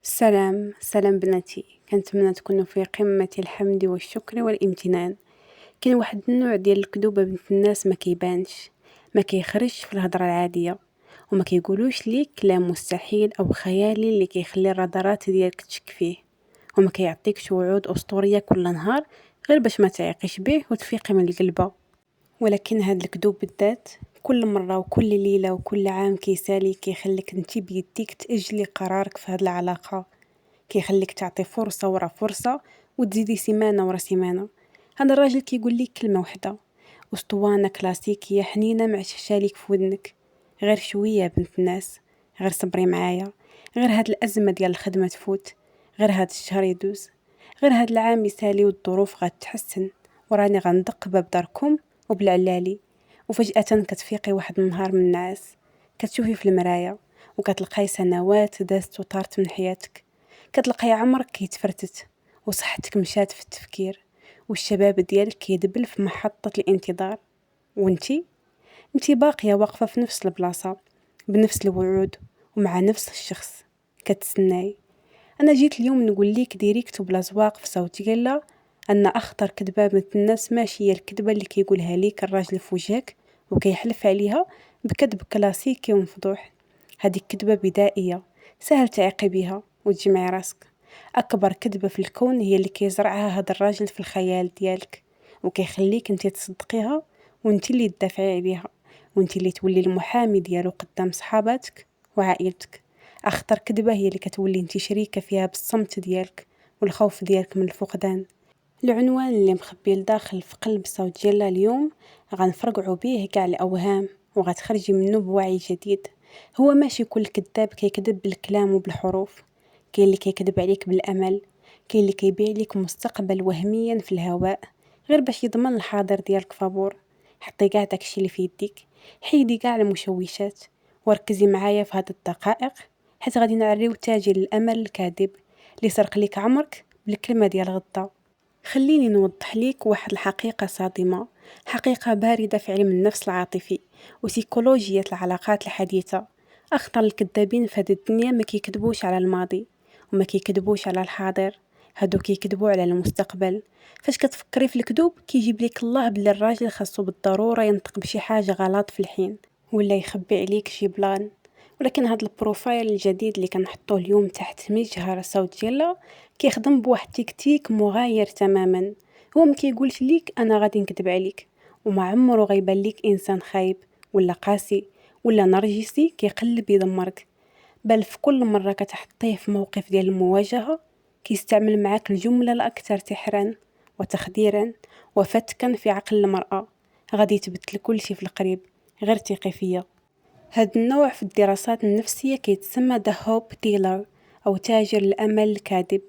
سلام سلام بناتي، كنتمنى تكونوا في قمة الحمد والشكر والامتنان. كاين واحد النوع ديال الكذوبة بنت الناس ما كيبانش، ما كيخرجش في الهضرة العادية، وما كيقولوش ليك كلام مستحيل او خيالي اللي كيخلي الرادارات ديالك تشك فيه، وما كيعطيكش وعود اسطورية كل نهار غير باش ما تعيقيش به وتفيقي من القلبة. ولكن هاد الكذوب بالذات كل مرة وكل ليلة وكل عام كيسالي كيخليك انتي بيديك تأجلي قرارك في هاد العلاقة، كيخليك تعطي فرصة ورا فرصة وتزيدي سيمانة ورا سيمانة. هذا الراجل كيقول لك كلمة واحدة، أسطوانة كلاسيكية حنينة معششة ليك في ودنك: غير شوية يا بنت الناس، غير صبري معايا، غير هاد الأزمة ديال الخدمة تفوت، غير هاد الشهر يدوز، غير هاد العام يسالي والظروف غتحسن، وراني غندق باب داركم وبالعلالي. وفجأة كتفيقي واحد النهار من النعاس، كتشوفي في المراية وكتلقاي سنوات دازت وطارت من حياتك، كتلقاي عمرك كيتفرتت وصحتك مشات في التفكير، والشباب ديالك كيدبل في محطة الانتظار، وانتي باقية واقفة في نفس البلاصة بنفس الوعود ومع نفس الشخص كتسناي. أنا جيت اليوم نقول ليك ديريكت وبلا زواق في صوتي لا، أن أخطر كذبة بنت الناس ماشي هي الكذبة اللي كيقولها ليك الراجل في وجهك وكيحلف عليها بكذب كلاسيكي ومفضوح. هذه كذبة بدائية سهل تعيقي بيها وتجمعي راسك. أكبر كذبة في الكون هي اللي كيزرعها هذا الراجل في الخيال ديالك وكيخليك انتي تصدقيها، وانتي اللي تدافعي عليها، وانتي اللي تولي المحامي ديالو قدام صحاباتك وعائلتك. أخطر كذبة هي اللي كتولي انتي شريكة فيها بالصمت ديالك والخوف ديالك من الفقدان. العنوان اللي مخبي لداخل في قلب صوت جيلا اليوم غنفرقعو بيه كاع الأوهام وغتخرجي منه بوعي جديد. هو ماشي كل كذاب كيكذب بالكلام وبالحروف، كاين اللي كيكذب عليك بالأمل، كاين اللي كيبيع ليك مستقبل وهميا في الهواء غير باش يضمن الحاضر ديالك فابور. حطي كاع داكشي اللي في يديك، حيدي كاع المشوشات وركزي معايا في هاد الدقائق، حيت غادي نعريو تاجر الأمل الكاذب اللي سرق ليك عمرك بالكلمة ديال غدا. خليني نوضح ليك واحد الحقيقة صادمة، حقيقة باردة في علم النفس العاطفي وسيكولوجية العلاقات الحديثة. أخطر الكذابين في هذه الدنيا ما كيكذبوش على الماضي وما كيكذبوش على الحاضر، هادو كيكذبوا على المستقبل. فاش كتفكري في الكذوب كيجيب لك الله بلي الراجل خاصو بالضرورة ينطق بشي حاجة غلط في الحين، ولا يخبي عليك شي بلان. ولكن هذا البروفايل الجديد اللي كنحطوه اليوم تحت مجهر صوت جيلا كيخدم بواحد تكتيك مغاير تماما. هو ما كيقولش ليك انا غادي نكذب عليك، وما عمره غيبان ليك انسان خايب ولا قاسي ولا نرجسي كيقلب يدمرك، بل في كل مرة كتحطيه في موقف ديال المواجهة كيستعمل معاك الجملة الأكثر سحرا وتخديرا وفتكا في عقل المرأة: غادي تبدل كل شي في القريب، غير ثقي فيا. هاد النوع في الدراسات النفسية كيتسمى The Hope Dealer أو تاجر الأمل الكاذب.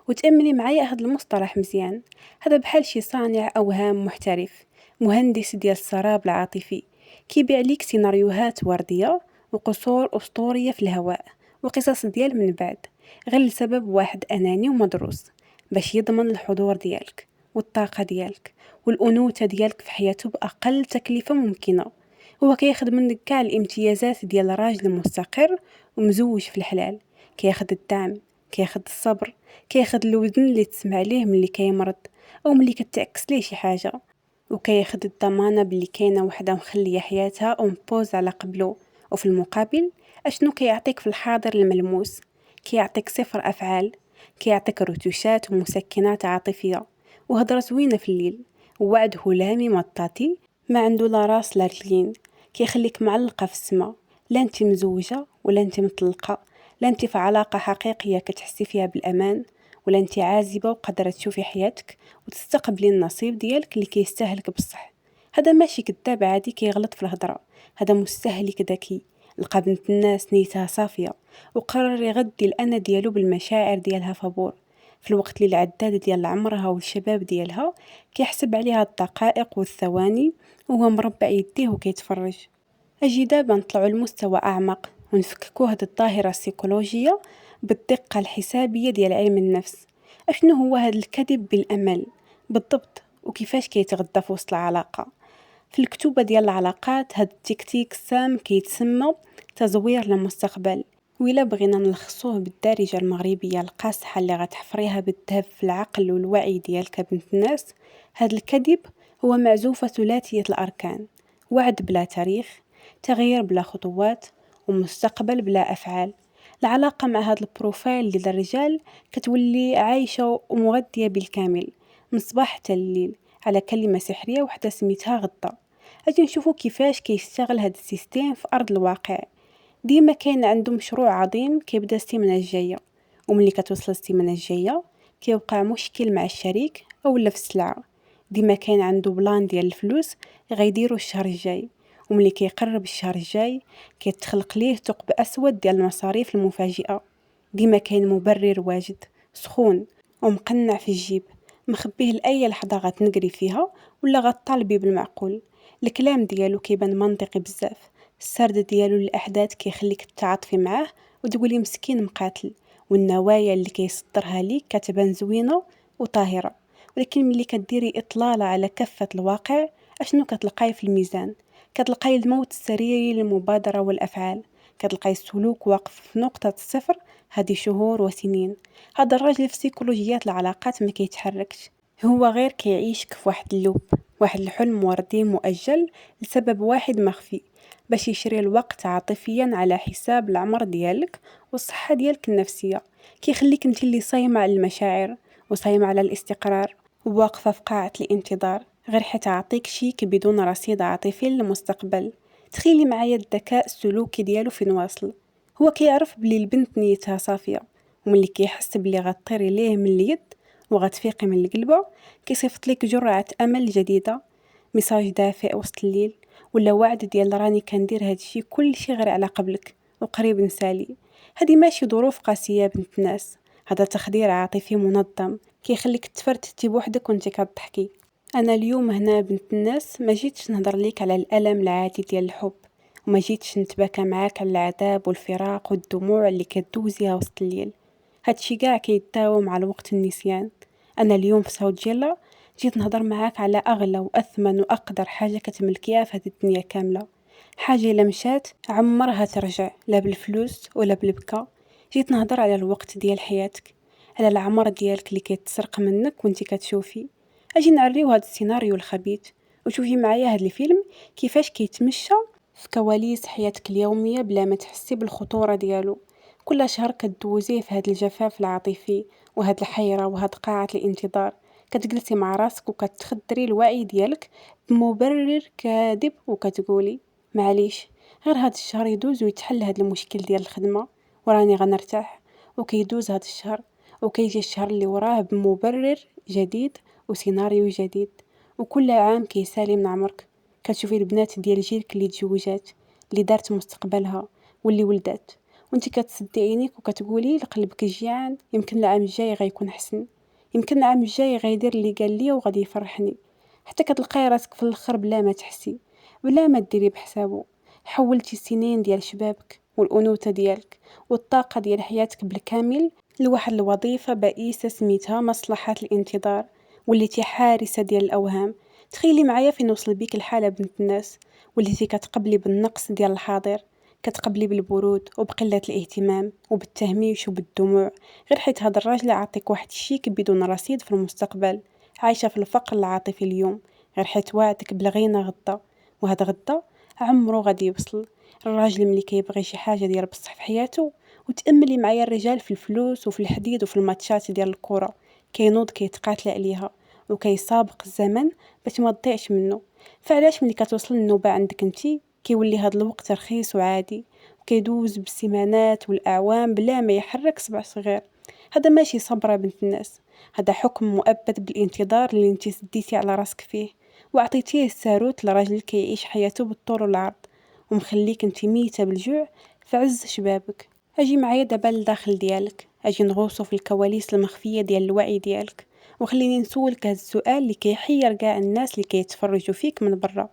وتأملي معايا هاد المصطلح مزيان، هذا بحال شي صانع أوهام محترف، مهندس ديال السراب العاطفي، كيبيع ليك سيناريوهات وردية وقصور أسطورية في الهواء وقصص ديال من بعد، غير لسبب واحد أناني ومدروس: باش يضمن الحضور ديالك والطاقة ديالك والأنوثة ديالك في حياته بأقل تكلفة ممكنة. هو كياخد منك كاع الامتيازات ديال راجل مستقر ومزوج في الحلال، كياخد الدعم، كياخد الصبر، كياخد الودن اللي تسمع ليه ملي كيمرض او ملي كتعكس ليه شي حاجه، وكياخد الضمانه بلي كاينه وحده مخليه حياتها اون بوز على قبله. وفي المقابل اشنو كيعطيك في الحاضر الملموس؟ كيعطيك صفر افعال، كيعطيك روتوشات ومسكنات عاطفيه وهضره زوينه في الليل ووعد هلامي مطاطي ما عنده لا راس لا رجلين، كيخليك معلقة في السما، لا انت مزوجة ولا انت مطلقة، لا انت في علاقة حقيقية كتحسي فيها بالأمان، ولا انت عازبة وقادرة تشوفي حياتك وتستقبلي النصيب ديالك اللي كيستاهلك بصح. هذا ماشي كذاب عادي كيغلط في الهضرة، هذا مستهلك ذكي لقى بنت الناس نيتها صافية وقرر يغذي الأنا ديالو بالمشاعر ديالها فابور، في الوقت اللي العداد ديال عمرها والشباب ديالها كيحسب عليها الدقائق والثواني وهو مربع يديه وكيتفرج. أجي دابا نطلعوا لمستوى أعمق ونفككوا هاد الظاهرة السيكولوجية بالدقة الحسابية ديال علم النفس. أشنو هو هاد الكذب بالأمل بالضبط، وكيفاش كيتغذى في وسط العلاقة؟ في الكتوبة ديال العلاقات هاد التكتيك السام كيتسمى تزوير المستقبل. وإلا بغينا نلخصوه بالدارجة المغربية القاصحة اللي غتحفريها بالذهب في العقل والوعي ديالك بنت الناس، هاد الكذب هو معزوفة ثلاثية الأركان: وعد بلا تاريخ، تغيير بلا خطوات، ومستقبل بلا أفعال. العلاقة مع هاد البروفايل ديال الرجال كتولي عايشة ومغذية بالكامل من صباح حتى الليل على كلمة سحرية وحدة سميتها غدا. أجي نشوفو كيفاش كيشتغل هاد السيستيم في أرض الواقع. ديما كاين عنده مشروع عظيم كيبدا السيمانة الجاية، وملي كتوصل السيمانة الجاية كيوقع مشكل مع الشريك أولا في السلعة. ديما كاين عنده بلان ديال الفلوس غيديرو الشهر الجاي، وملي كيقرب الشهر الجاي كيتخلق ليه ثقب أسود ديال المصاريف المفاجئة. ديما كاين مبرر واجد سخون ومقنع في الجيب، مخبيه لأي لحظة غتنقري فيها ولا غطالبي بالمعقول. الكلام ديالو كيبان منطقي بزاف، السرد ديالو للأحداث كيخليك تتعاطفي معاه وتقولي مسكين مقاتل، والنوايا اللي كيصدرها ليك كتبان زوينة وطاهرة. ولكن ملي كديري إطلالة على كفة الواقع، أشنو كتلقاي في الميزان؟ كتلقاي الموت السريري للمبادرة والأفعال، كتلقاي السلوك واقف في نقطة الصفر هذه شهور وسنين. هذا الراجل في سيكولوجيات العلاقات ما كيتحركش، هو غير كيعيشك في واحد اللوب، واحد الحلم وردي مؤجل لسبب واحد مخفي، باش يشري الوقت عاطفيا على حساب العمر ديالك والصحة ديالك النفسية. كيخليك انت اللي صايمة على المشاعر وصايمة على الاستقرار وواقفة في قاعة الانتظار غير حتى عطيك شيك بدون رصيد عاطفي للمستقبل. تخيلي معايا الذكاء السلوكي ديالو فين واصل. هو كيعرف بلي البنت نيتها صافية، وملي كيحس بلي غطيري ليه من اليد وغتفيقي من القلبة كيصيفط لك جرعة أمل جديدة، ميساج دافئ وسط الليل، ولا وعد ديال راني كندير هادشي كل شي غير على قبلك وقريب نسالي. هادي ماشي ظروف قاسية بنت الناس، هذا تخدير عاطفي منظم كيخليك تفرتتي بوحدك وانت كتضحكي. انا اليوم هنا بنت الناس ما جيتش نهضر ليك على الالم العادي ديال الحب، وما جيتش نتباكى معاك على العذاب والفراق والدموع اللي كدوزيها وسط الليل. هادشي كاع كيتداوم مع الوقت النسيان. انا اليوم في صوت جيلا جيت نهضر معاك على اغلى واثمن واقدر حاجه كتملكيها في هذه الدنيا كامله، حاجه الا مشات عمرها ترجع، لا بالفلوس ولا بالبكا. جيت نهضر على الوقت ديال حياتك، على العمر ديالك اللي كيتسرق منك وانت كتشوفي. اجي نعريو هذا السيناريو الخبيث وشوفي معايا هذا الفيلم كيفاش كيتمشى في كواليس حياتك اليوميه بلا ما تحسي بالخطوره ديالو. كل شهر كدوزيه في هذا الجفاف العاطفي وهاد الحيرة وهاد قاعة الانتظار، كتجلسي مع راسك وكتخدري الوعي ديالك بمبرر كاذب وكتقولي معليش، غير هاد الشهر يدوز ويتحل هاد المشكل ديال الخدمة وراني غنرتاح. وكيدوز هاد الشهر وكيجي الشهر اللي وراه بمبرر جديد وسيناريو جديد. وكل عام كيسالي من عمرك كتشوفي البنات ديال جيلك اللي تزوجات، اللي دارت مستقبلها، واللي ولدات، وانت كتسدي عينيك وكتقولي لقلبك جيعان يمكن العام الجاي غيكون حسن، يمكن العام الجاي غيدير اللي قال لي وغادي يفرحني. حتى كتلقاي راسك في الاخر بلا ما تحسي، بلا ما ديري بحسابه، حولتي السنين ديال شبابك والانوثه ديالك والطاقه ديال حياتك بالكامل لواحد الوظيفه بائسه سميتها مصلحه الانتظار، وليتي حارسه ديال الاوهام. تخيلي معايا فين وصل بيك الحاله بنت الناس، وليتي كتقبلي بالنقص ديال الحاضر، كتقبلي بالبرود وبقلة الاهتمام وبالتهميش وبالدموع غير حيت هذا الراجل عطيك واحد الشيك بدون رصيد في المستقبل. عايشة في الفقر العاطفي اليوم غير حيت وعدك بالغينا غدا، وهذا غدا عمرو غادي يوصل. الراجل ملي كيبغي شي حاجة ديال بصح في حياته، وتأملي معايا الرجال في الفلوس وفي الحديد وفي الماتشات ديال الكرة، كينوض كيتقاتل عليها وكيسابق الزمن باش ما تضيعش منه. فعلاش ملي كتوصل النوبة عندك انتي كيولي هاد الوقت رخيص وعادي وكيدوز بالسيمانات والأعوام بلا ما يحرك صبع صغير؟ هذا ماشي صبر بنت الناس، هذا حكم مؤبد بالانتظار اللي انتي سديتي على راسك فيه وعطيتيه الساروت لراجل كيعيش حياته بالطول والعرض ومخليك انتي ميتة بالجوع في عز شبابك. اجي معايا دابا لداخل ديالك، اجي نغوصو في الكواليس المخفية ديال الوعي ديالك، وخليني نسولك هذا السؤال اللي كيحير كاع الناس اللي كيتفرجوا فيك من برا.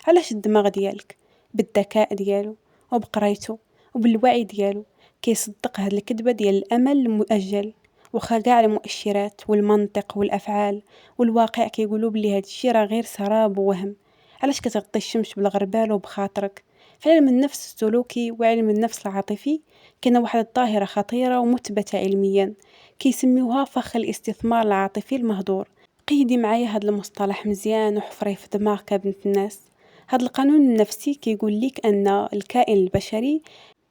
علاش الدماغ ديالك بالذكاء ديالو وبقرايته وبالوعي ديالو كيصدق هاد الكذبة ديال الأمل المؤجل، وخا كاع المؤشرات والمنطق والأفعال والواقع كيقولوا بلي هاد الشي راه غير سراب ووهم؟ علاش كتغطي الشمس بالغربال وبخاطرك؟ في علم النفس السلوكي وعلم النفس العاطفي كاينة واحد الظاهرة خطيرة ومثبتة علميا كيسميوها فخ الاستثمار العاطفي المهدور. قيدي معايا هاد المصطلح مزيان وحفريه في دماغك بنت الناس. هاد القانون النفسي كيقول لك أن الكائن البشري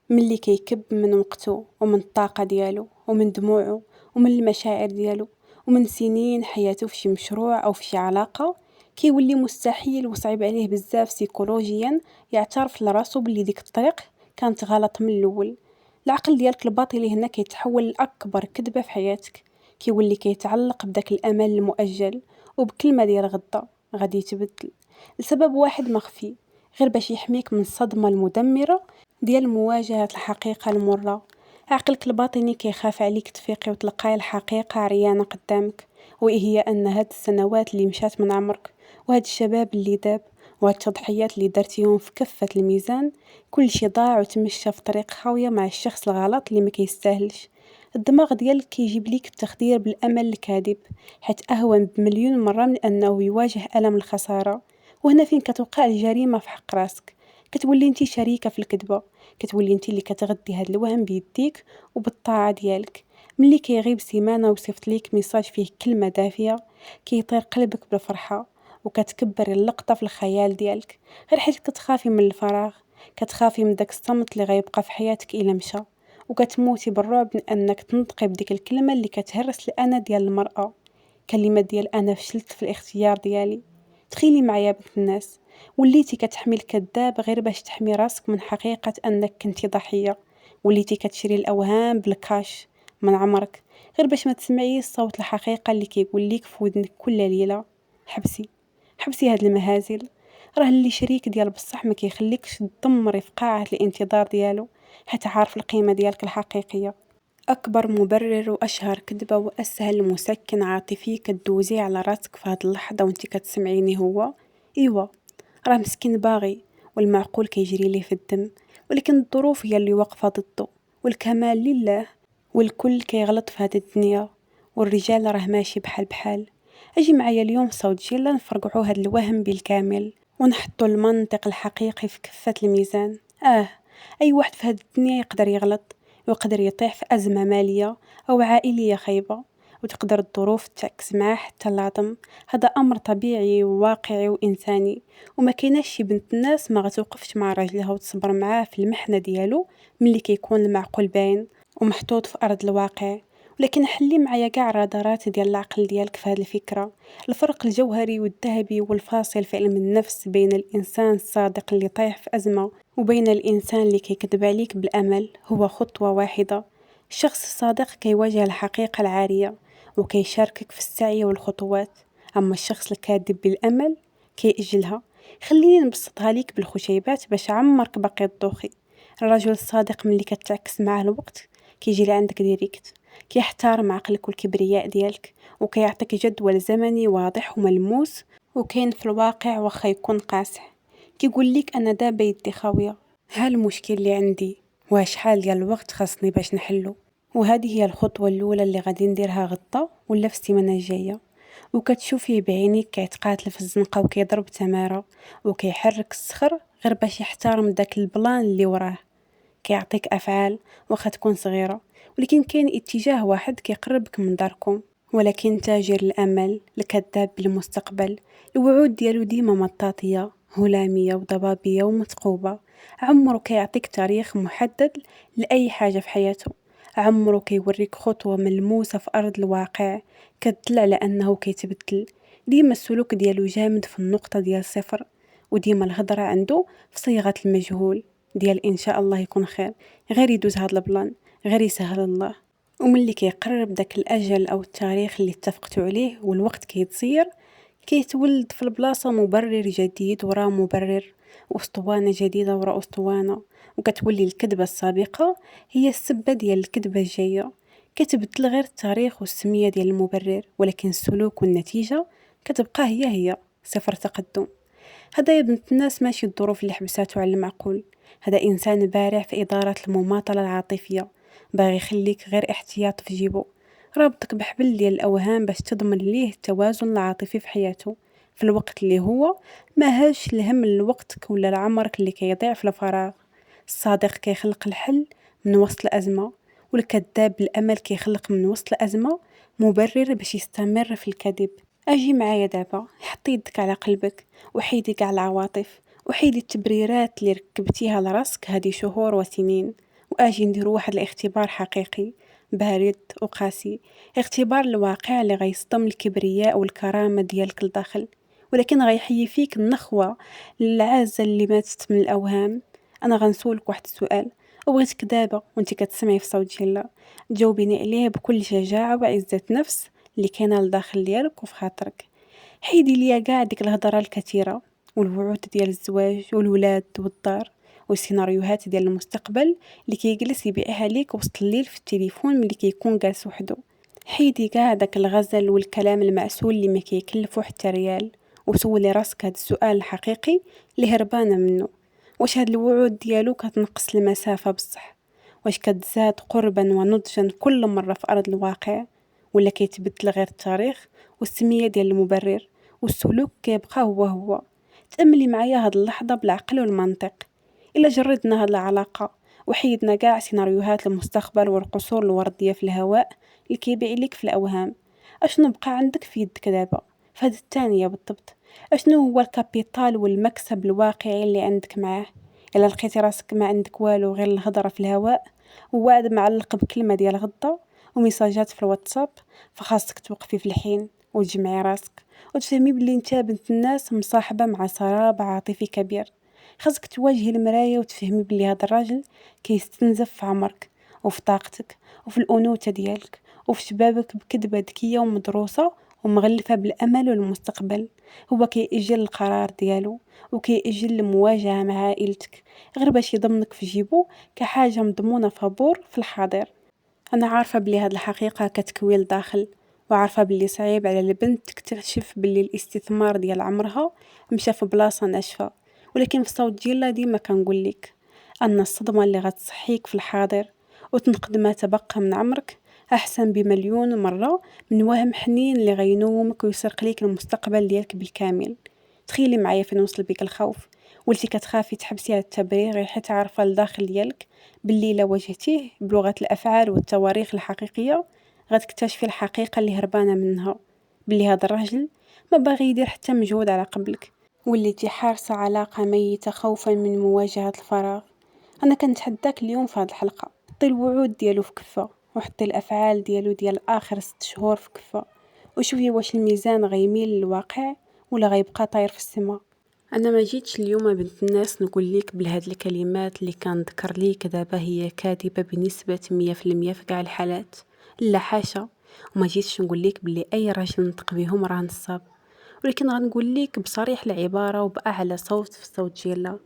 ملي كيكب من وقته ومن الطاقة ديالو ومن دموعه ومن المشاعر ديالو ومن سنين حياته في شي مشروع أو في شي علاقة، كيولي مستحيل وصعيب عليه بزاف سيكولوجيا يعترف لراسو بلي ديك الطريق كانت غلط من الأول. العقل ديالك الباطني هنا كيتحول لأكبر كذبة في حياتك، كيولي كيتعلق بداك الأمل المؤجل وبكلمة ديال غدا غادي يتبدل، لسبب واحد مخفي غير باش يحميك من الصدمة المدمرة ديال مواجهة الحقيقة المرة. عقلك الباطني كيخاف عليك تفيقي وتلقاي الحقيقة عريانة قدامك، وإيه هي أن هاد السنوات اللي مشات من عمرك وهاد الشباب اللي داب وهاد التضحيات اللي درتيهم في كفة الميزان كل شي ضاع وتمشى في طريق خاوية مع الشخص الغلط اللي ما كيستاهلش. الدماغ ديالك كيجيب ليك التخدير بالأمل الكاذب، حيت أهون بمليون مرة من أنه يواجه ألم الخسارة. وهنا فين كتوقع الجريمة في حق راسك، كتولي انتي شريكة في الكذبة، كتولي انتي اللي كتغدي هاد الوهم بيديك وبالطاعة ديالك. ملي كيغيب سيمانة وصيفط ليك ميساج فيه كلمة دافية كيطير قلبك بالفرحة وكتكبري اللقطة في الخيال ديالك، غير حيت كتخافي من الفراغ، كتخافي من داك الصمت اللي غيبقى في حياتك إلا مشى، وكتموتي بالرعب من أنك تنطقي بديك الكلمة اللي كتهرس الأنا ديال المرأة، كلمة ديال أنا فشلت في الاختيار ديالي. تخيلي معايا بنت الناس، وليتي كتحمي الكذاب غير باش تحمي راسك من حقيقة أنك كنتي ضحية، وليتي كتشري الأوهام بالكاش من عمرك غير باش ما تسمعي صوت الحقيقة اللي كيقول ليك في ودنك كل ليلة حبسي، حبسي هاد المهازل. راه اللي شريك ديال بصح ما كيخليكش تدمري في قاعة الانتظار ديالو حتى عارف القيمة ديالك الحقيقية. أكبر مبرر وأشهر كذبة وأسهل مسكن عاطفي كدوزي على راسك في هاد اللحظة وانتي كتسمعيني هو إيوا راه مسكين باغي والمعقول كيجري ليه في الدم، ولكن الظروف هي اللي واقفة ضده، والكمال لله، والكل كيغلط في هاد الدنيا، والرجال راه ماشي بحال بحال. أجي معايا اليوم صوت جيلا نفرقعو هاد الوهم بالكامل ونحطو المنطق الحقيقي في كفة الميزان. أي واحد في هاد الدنيا يقدر يغلط، ويقدر يطيح في أزمة مالية أو عائلية خايبة، وتقدر الظروف تعكس معاه حتى العظم. هذا أمر طبيعي وواقعي وإنساني، وما كايناش شي بنت الناس ما غتوقفش مع راجلها وتصبر معاه في المحنة ديالو ملي كيكون المعقول باين ومحطوط في أرض الواقع. ولكن حلي معايا كاع الرادارات ديال العقل ديالك في هذه الفكرة. الفرق الجوهري والذهبي والفاصل في علم النفس بين الإنسان الصادق اللي طايح في أزمة وبين الإنسان اللي كيكذب عليك بالأمل هو خطوة واحدة. الشخص الصادق كيواجه الحقيقة العارية وكيشاركك في السعي والخطوات، أما الشخص الكاذب بالأمل كيأجلها. خليني نبسطها ليك بالخشيبات باش عمرك باقي تدوخي. الرجل الصادق ملي كتعكس معاه الوقت كيجي لعندك ديريكت، كيحترم عقلك والكبرياء ديالك وكيعطيك جدول زمني واضح وملموس وكاين في الواقع واخا يكون قاسح. كيقول لك أنا دابا يدي خاوية، ها المشكل اللي عندي وشحال ديال الوقت خاصني باش نحلو، وهذه هي الخطوة الأولى اللي غادي نديرها غدا ولا في السيمانة الجاية. وكتشوفيه بعينيك كيتقاتل في الزنقة وكيضرب تمارة وكيحرك الصخر غير باش يحترم داك البلان اللي وراه. كيعطيك أفعال واخا تكون صغيرة، ولكن كاين اتجاه واحد كيقربك من داركم. ولكن تاجر الأمل الكذاب بالمستقبل الوعود ديالو ديما مطاطية هلامية وضبابية ومثقوبة. عمرو كيعطيك تاريخ محدد لأي حاجة في حياته، عمرو كيوريك خطوة ملموسة في أرض الواقع كتدل على أنه كيتبدل. ديما السلوك ديالو جامد في النقطة ديال صفر، وديما الهضرة عنده في صيغة المجهول ديال إن شاء الله يكون خير، غير يدوز هاد البلان، غير يسهل الله. وملي كيقرب داك الأجل أو التاريخ اللي اتفقتوا عليه والوقت كيتصير، كيتولد في البلاصة مبرر جديد وراه مبرر، وأسطوانة جديدة ورا أسطوانة، وكتولي الكذبة السابقة هي السبة ديال الكذبة الجاية. كتبدل غير التاريخ والسمية ديال المبرر، ولكن السلوك والنتيجة كتبقى هي صفر تقدم. هذا يا بنت الناس ماشي الظروف اللي حبساتو على المعقول، هذا إنسان بارع في إدارة المماطلة العاطفية، باغي يخليك غير احتياط في جيبه، رابطك بحبل ديال الأوهام باش تضمن ليه التوازن العاطفي في حياته في الوقت اللي هو ما هاش الهم لوقتك ولا لعمرك اللي كيضيع في الفراغ. الصادق كيخلق الحل من وسط الأزمة، والكذاب بالأمل كيخلق من وسط الأزمة مبرر باش يستمر في الكذب. أجي معايا دابا، حطي يدك على قلبك وحيدي كاع العواطف وحيدي التبريرات اللي ركبتيها لراسك هذه شهور وسنين، وأجي نديرو واحد الاختبار حقيقي بارد وقاسي، اختبار الواقع اللي غيصدم الكبرياء والكرامة ديالك لداخل، ولكن غيحيي فيك النخوة العازة اللي ماتت من الأوهام. أنا غنسولك واحد السؤال وبغيتك دابا وانت كتسمعي في صوت جيلا تجاوبيني عليه بكل شجاعة وعزة نفس اللي كاينة لداخل ديالك وفي خاطرك. حيدي ليا كاع ديك الهضرة الكثيرة والوعود ديال الزواج والولاد والدار والسيناريوهات ديال المستقبل اللي كيجلس يبيعها ليك وسط الليل في التليفون ملي كيكون جالس وحده. حيدي كاع داك الغزل والكلام المعسول اللي ما كيكلفو حتى ريال، وسولي راسك هاد السؤال الحقيقي اللي هربانة منه: واش هاد الوعود ديالو كتنقص المسافة بصح؟ واش كتزاد قربا ونضجا كل مرة في أرض الواقع، ولا كيتبدل غير التاريخ والسمية ديال المبرر والسلوك كيبقى هو هو؟ تأملي معايا هاد اللحظة بالعقل والمنطق. إلا جردنا هاد العلاقة وحيدنا كاع سيناريوهات المستقبل والقصور الوردية في الهواء اللي كيبيع ليك في الأوهام، أشنو بقى عندك في يدك دابا في هاد الثانية بالضبط؟ أشنو هو الكابيتال والمكسب الواقعي اللي عندك معاه؟ إلا لقيتي راسك ما عندك والو غير الهضرة في الهواء ووعد معلق بكلمة ديال غدا وميساجات في الواتساب، فخاصك توقفي في الحين وتجمعي راسك وتفهمي بلي انت بنت الناس مصاحبة مع سراب عاطفي كبير. خاصك تواجهي المراية وتفهمي بلي هذا الراجل كيستنزف في عمرك وفي طاقتك وفي الأنوثة ديالك وفي شبابك بكذبة ذكية ومدروسة ومغلفة بالأمل والمستقبل. هو كيأجل القرار ديالو وكيأجل المواجهة مع عائلتك غير باش يضمنك في جيبو كحاجة مضمونة فابور في الحاضر. أنا عارفة بلي هاد الحقيقة كتكوي لداخل، وعارفة بلي صعيب على البنت تكتشف بلي الاستثمار ديال عمرها مشى في بلاصة ناشفة، ولكن في صوت جيلا ديما كنقولك أن الصدمة اللي غتصحيك في الحاضر وتنقذ ما تبقى من عمرك أحسن بمليون مرة من وهم حنين اللي غينومك ويسرق ليك المستقبل ديالك بالكامل. تخيلي معايا فين وصل بيك الخوف، ولتي كتخافي تحبسي على التبرير غير حيت عارفة لداخل ديالك باللي إلا واجهتيه بلغة الأفعال والتواريخ الحقيقية غتكتشفي الحقيقة اللي هربانة منها، باللي هذا الرجل ما باغي يدير حتى مجهود على قبلك، واللي حارسة علاقة ميتة خوفا من مواجهة الفراغ. أنا كنتحداك اليوم في هذه الحلقة، حطي الوعود ديالو في كفة وحطي الأفعال ديالو ديال آخر 6 شهور في كفة، وشوفي واش الميزان غيميل للواقع ولا غيبقى طاير في السما. انا ما جيتش اليوم بنت الناس نقول ليك بهاد الكلمات اللي كنذكر ليك دابا هي كاذبه بنسبه 100% في كاع الحالات، لا حاشا. وما جيتش نقول ليك بلي اي راجل نطق بهم راه نصاب، ولكن غنقول ليك بصريح العباره وباعلى صوت في صوت جيلا.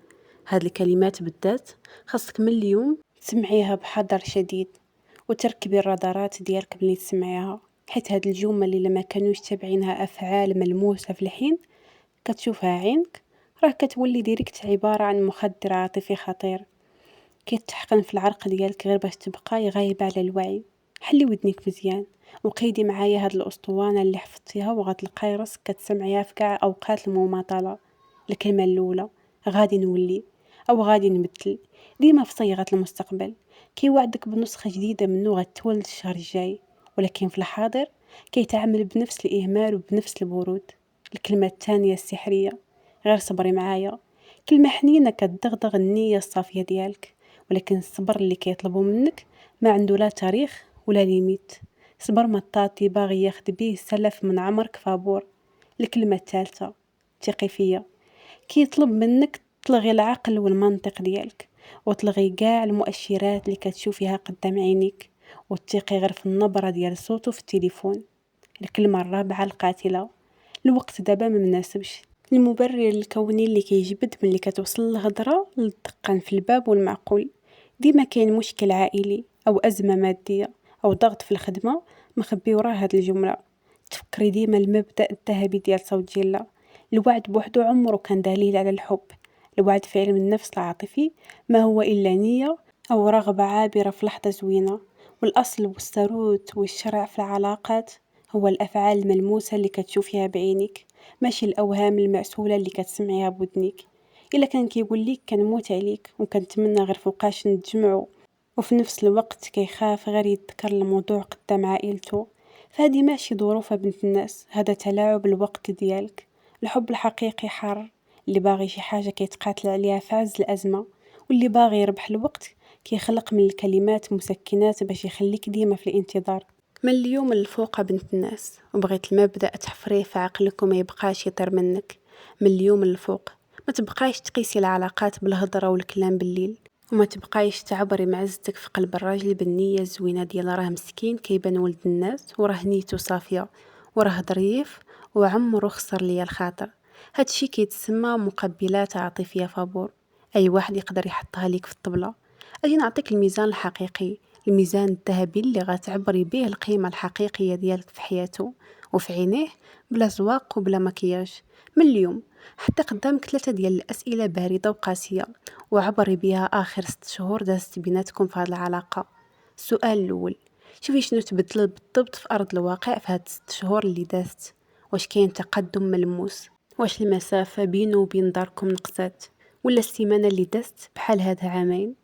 هاد الكلمات بالذات خاصك من اليوم تسمعيها بحذر شديد وتركبي الرادارات ديالك ملي تسمعيها، حيت هاد الجمل اللي لما كانوش تابعينها افعال ملموسه في الحين كتشوفها عينك راه كتولي ديريكت عبارة عن مخدر عاطفي خطير كيتحقن في العرق ديالك غير باش تبقاي غايبة على الوعي. حلي ودنيك مزيان وقيدي معايا هاد الأسطوانة اللي حفظتيها وغتلقاي راسك كتسمعيها في كاع أوقات المماطلة. الكلمة الأولى غادي نولي أو غادي نبدل ديما في صيغة المستقبل، كيوعدك بنسخة جديدة منه غتولد الشهر الجاي، ولكن في الحاضر كيتعامل بنفس الإهمال وبنفس البرود. الكلمة الثانية السحرية غير صبري معايا، كلمة حنينة كتدغدغ النية الصافية ديالك، ولكن الصبر اللي كيطلبوا منك ما عنده لا تاريخ ولا ليميت. صبر مطاطي باغي ياخد بيه سلف من عمرك فابور. الكلمة الثالثة ثقي فيا، كيطلب منك تلغي العقل والمنطق ديالك وتلغي كاع المؤشرات اللي كتشوفيها قدام عينيك وتثقي غير في النبرة ديال صوته في التليفون. الكلمة الرابعة القاتلة، الوقت دابا ما مناسبش. المبرر الكوني اللي كيجبد ملي كتوصل الهضرة للدقان في الباب والمعقول. ديما كاين مشكل عائلي أو أزمة مادية أو ضغط في الخدمة مخبي وراه هاد الجملة. تفكري ديما المبدأ الذهبي ديال صوت جيلا: الوعد بوحدو عمره كان دليل على الحب. الوعد في علم النفس العاطفي ما هو إلا نية أو رغبة عابرة في لحظة زوينة، والأصل والثروت والشرع في العلاقات هو الأفعال الملموسة اللي كتشوفيها بعينك، ماشي الأوهام المعسولة اللي كتسمعيها بودنك. إلا كان كيقول ليك كنموت عليك وكنتمنى غير فوقاش نتجمعوا وفي نفس الوقت كيخاف غير يتذكر الموضوع قدام عائلته. فهذه ماشي ظروفها بنت الناس، هذا تلاعب الوقت ديالك. الحب الحقيقي حر، اللي باغي شي حاجة كيتقاتل عليها في عز الأزمة، واللي باغي يربح الوقت كيخلق من الكلمات مسكنات باش يخليك ديما في الانتظار. من اليوم الفوق بنت الناس، وبغيت المبدأ تحفريه في عقلك وما يبقاش يطير منك. من اليوم الفوق ما تبقايش تقيسي العلاقات بالهضرة والكلام بالليل، وما تبقايش تعبري معزتك في قلب الراجل بالنية الزوينة ديال راه مسكين كيبان ولد الناس وراه نيته صافية وراه ظريف وعمرو خسر ليا الخاطر. هادشي كيتسمى مقبلات عاطفية فابور، أي واحد يقدر يحطها ليك في الطبلة. أجي نعطيك الميزان الحقيقي، الميزان الذهبي اللي غتعبري به القيمة الحقيقية ديالك في حياته وفي عينيه، بلا زواق وبلا مكياج. من اليوم حتى قدامك 3 ديال الأسئلة باردة وقاسية، وعبري بها آخر 6 شهور دازت بيناتكم في هذه العلاقة. السؤال الأول، شوفي شنو تبدل بالضبط في أرض الواقع في هاد 6 شهور اللي دازت. واش كاين تقدم ملموس؟ واش المسافة بينه وبين داركم نقصات؟ ولا السيمانة اللي دازت بحال هاد عامين؟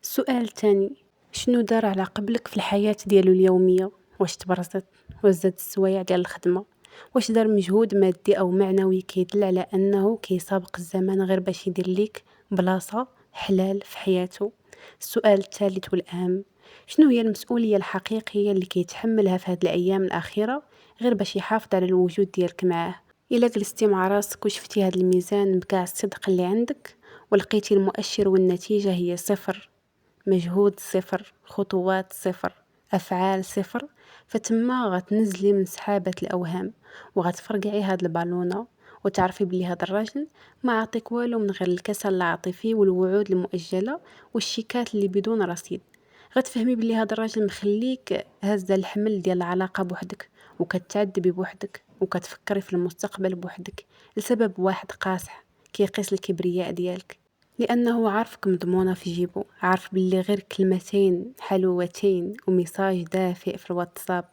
السؤال الثاني، شنو دار على قبلك في الحياة ديالو اليومية؟ واش تبرزت؟ واش زاد السوايع ديال الخدمة؟ واش دار مجهود مادي أو معنوي كيدل على أنه كيسابق الزمن غير باش يدير ليك بلاصة حلال في حياته؟ السؤال الثالث والأهم، شنو هي المسؤولية الحقيقية اللي كيتحملها في هذه الأيام الأخيرة غير باش يحافظ على الوجود ديالك معاه؟ إلا جلستي مع راسك وشفتي هذا الميزان بكاع الصدق اللي عندك، ولقيتي المؤشر والنتيجة هي صفر، مجهود صفر، خطوات صفر، أفعال صفر، فتما غتنزلي من سحابة الأوهام وغتفرقعي هاد البالونة، وتعرفي بلي هاد الراجل ما عطيك والو من غير الكسل العاطفي والوعود المؤجلة والشيكات اللي بدون رصيد. غتفهمي بلي هاد الراجل مخليك هازة الحمل ديال العلاقة بوحدك، وكتعذبي بوحدك، وكتفكري في المستقبل بوحدك، لسبب واحد قاصح، كيقيس الكبرياء ديالك. لأنه عارفك مضمونة في جيبه، عارف باللي غير كلمتين حلوتين وميساج دافئ في الواتساب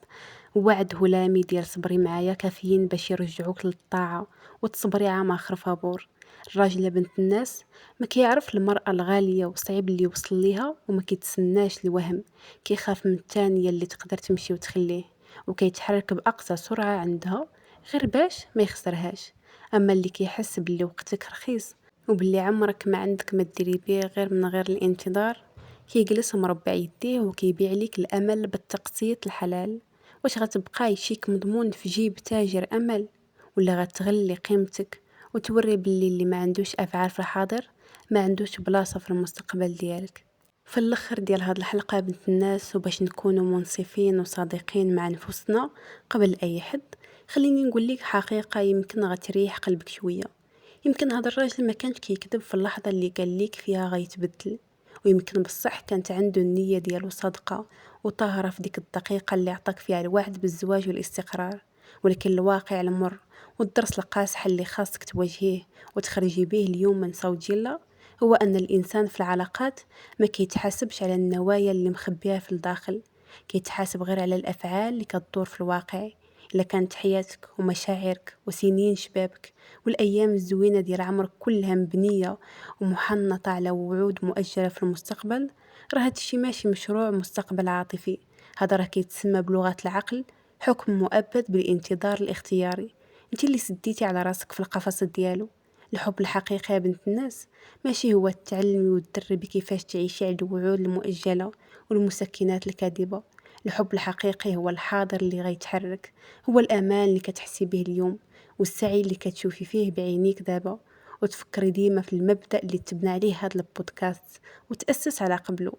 ووعد هلامي ديال صبري معايا كافيين باش يرجعوك للطاعة وتصبري عام آخر فابور. الراجل بنت الناس ما كيعرف المرأة الغالية وصعيب اللي يوصل ليها، وما كيتسناش الوهم، كيخاف من الثانية اللي تقدر تمشي وتخليه، وكيتحرك بأقصى سرعة عندها غير باش ما يخسرهاش. أما اللي كيحس باللي وقتك رخيص وباللي عمرك ما عندك ما ديري بيه غير من غير الانتظار، كيجلس مربع يديه وكيبيع ليك الأمل بالتقسيط الحلال. واش غتبقاي شيك مضمون في جيب تاجر أمل، ولا غتغلي قيمتك وتوري باللي اللي ما عندوش أفعال في الحاضر ما عندوش بلاصة في المستقبل ديالك؟ في الآخر ديال هاد الحلقة بنت الناس، وباش نكونوا منصفين وصادقين مع نفوسنا قبل أي حد، خليني نقول لك حقيقة يمكن غتريح قلبك شوية. يمكن هذا الراجل ما كانش كيكذب في اللحظة اللي قال ليك فيها غيتبدل، ويمكن بصح كانت عنده النية ديالو صادقة وطاهرة في ديك الدقيقة اللي عطاك فيها الوعد بالزواج والاستقرار. ولكن الواقع المر والدرس القاصح اللي خاصك تواجهيه وتخرجي به اليوم من صوت جلة، هو أن الإنسان في العلاقات ما كيتحاسبش على النوايا اللي مخبيها في الداخل، كيتحاسب غير على الأفعال اللي كتدور في الواقع. إلا كانت حياتك ومشاعرك وسنين شبابك والأيام الزوينة ديال عمرك كلها مبنية ومحنطة على وعود مؤجلة في المستقبل، راه هادشي ماشي مشروع مستقبل عاطفي، هذا راه كيتسمى بلغة العقل حكم مؤبد بالانتظار الاختياري. انت اللي سديتي على راسك في القفص ديالو. الحب الحقيقي يا بنت الناس ماشي هو التعلمي وتدربي كيفاش تعيشي على الوعود المؤجلة والمسكنات الكاذبة. الحب الحقيقي هو الحاضر اللي غيتحرك، هو الأمان اللي كتحسي به اليوم، والسعي اللي كتشوفي فيه بعينيك دابا، وتفكري ديما في المبدأ اللي تبنى عليه هذا البودكاست وتأسس على قبله.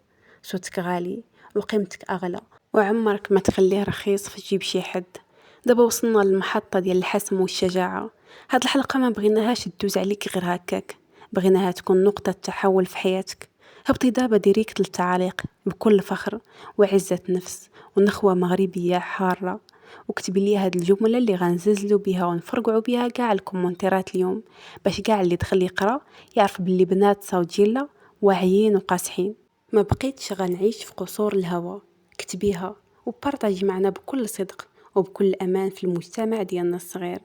صوتك غالي وقيمتك أغلى، وعمرك ما تخليه رخيص في جيب شي حد. دابا وصلنا للمحطة ديال الحسم والشجاعة. هاد الحلقة ما بغيناهاش تدوز عليك غير هكاك، بغيناها تكون نقطة تحول في حياتك. هبطي دابا ديريكت للتعاليق بكل فخر وعزة نفس ونخوة مغربية حارة، وكتبي لي هاد الجملة اللي غنزلزلو بها ونفرقعو بها كاع الكومنتيرات اليوم، باش كاع اللي دخل يقرا يعرف باللي بنات صوتجيلا واعيين وقاصحين. ما بقيتش غنعيش في قصور الهوى. كتبيها وبارطاجي معنا بكل صدق وبكل أمان في المجتمع ديالنا الصغير.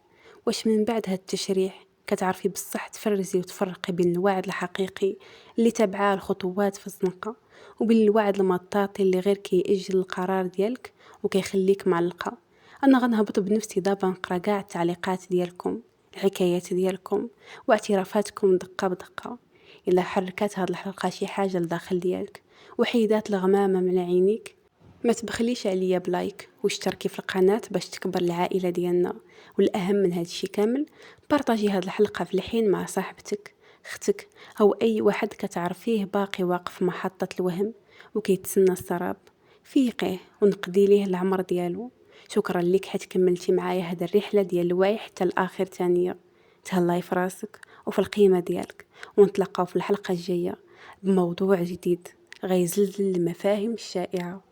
واش من بعد هاد التشريح كتعرفي بصح تفرزي وتفرقي بين الوعد الحقيقي اللي تبعاه الخطوات في الزنقة، وبالوعد المطاطي اللي غير كيأجل القرار ديالك وكيخليك معلقة. أنا غنهبط بنفسي دابا نقرا كاع التعليقات ديالكم، الحكايات ديالكم واعترافاتكم دقة بدقة. إلا حركات هاد الحلقة شي حاجة لداخل ديالك وحيدات الغمامة من عينيك، ما تبخليش عليا بلايك واشتركي في القناة باش تكبر العائلة ديالنا. والأهم من هادشي كامل، بارطاجي هاد الحلقة في الحين مع صاحبتك، اختك، أو أي واحد كتعرفيه باقي واقف في محطة الوهم وكيتسنى السراب. فيقيه ونقضي ليه العمر ديالو. شكرا لك حيت كملتي معايا هاد الرحلة ديال الوعي حتى الآخر ثانية. تهلاي في راسك وفي القيمة ديالك، ونتلاقاو في الحلقة الجاية بموضوع جديد غيزلزل المفاهيم الشائعة.